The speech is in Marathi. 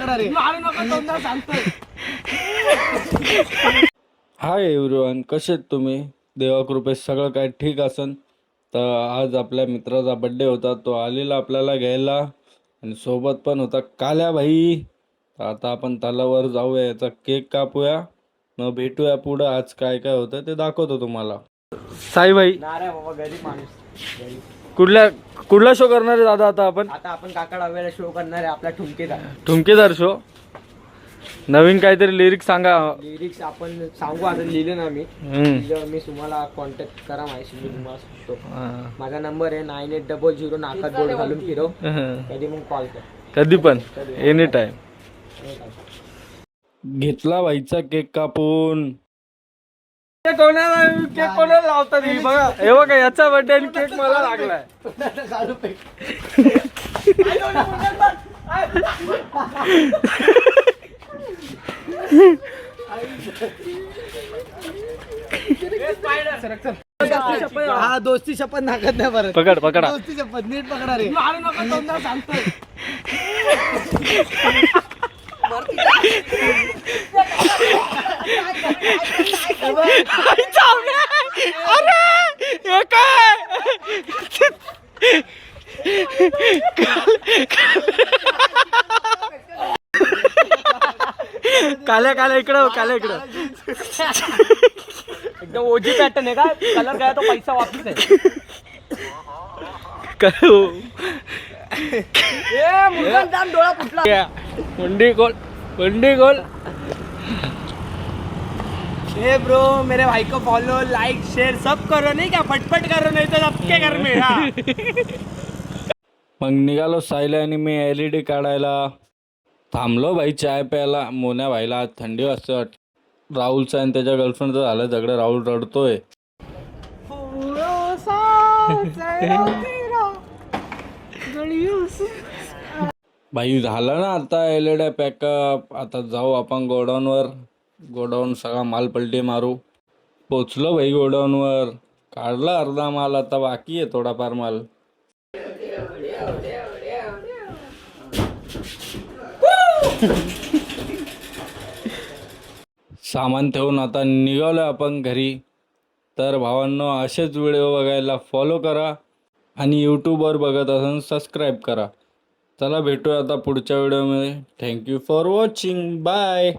पकडा रे. मारू नका तोंडावर सांगतोय. हाय एव्हरीवन, कसे आहेत तुम्ही? देवाकृपेत सगळं काय ठीक असन. तर आज आपल्या मित्राचा बड्डे होता, तो आलेला आपल्याला घ्यायला आणि सोबत पण होता काल्या भाई. तर आता आपण तलावर जाऊया, याचा केक कापूया, मग भेटूया पुढं. आज काय काय होतं ते दाखवतो तुम्हाला. साई भाई, नारे बाबा, गरीब माणूस. कुठला शो करणार आहे दादा आता आपण? आता आपण काका वेळेला शो करणार आहे आपला ठुमकेदार. ठुमकेदार शो. नवीन काहीतरी लिरिक्स सांगा. लिरिक्स आपण सांगू, आता लिहिलं ना मी. मी तुम्हाला कॉन्टॅक्ट करा, माझ्याशी मी तुम्हाला सांगतो. माझा नंबर आहे 9800 नाकात गोड घालून फिरव. कधी मग कॉल कर, कधी पण, एनी टाइम. घेतला भाईचा केक कापून. कोणाला लावतात बघा, हे बघा याचा बर्थडे आणि केक मला लागलाय. हा दोस्ती शपथ नाकत नाही परत. पकडा. दोस्ती शपथ नीट पकडा रे. मारू नका तोंडावर सांगतोय. काल्या इकडं एकदम ओजी पॅटर्न आहे का? कलर काय तो पैसा वापस आहे. डोळा फुटला. मुंडी गोल. ए ब्रो, मेरे भाई को फॉलो, लाइक, शेयर सब करो, नहीं क्या? फटफट करो, नहीं तो सबके घर में. मग निघालो सायला आणि मी LED काढायला. थांबलो भाई चाय प्यायला. मोन्या भाईला आज थंडी वाजते वाटत. राहुलचा आणि त्याच्या गर्लफ्रेंडचं झालं झगडं. राहुल रडतोय. भाई झालं ना आता LED पॅकअप. आता जाऊ आपण गोडाऊनवर. गोडाऊन सगळा माल पलटी मारू. पोचलो भाई गोडाऊनवर. काढला अर्धा माल, आता बाकी आहे थोडाफार माल. सामान ठेवून आता निघालो आपण घरी. तर भावांनो, असेच व्हिडिओ बघायला फॉलो करा आणि यूट्यूबवर बघत असाल सबस्क्राईब करा. चला भेटूया आता पुढच्या व्हिडिओमध्ये. Thank you for watching. बाय.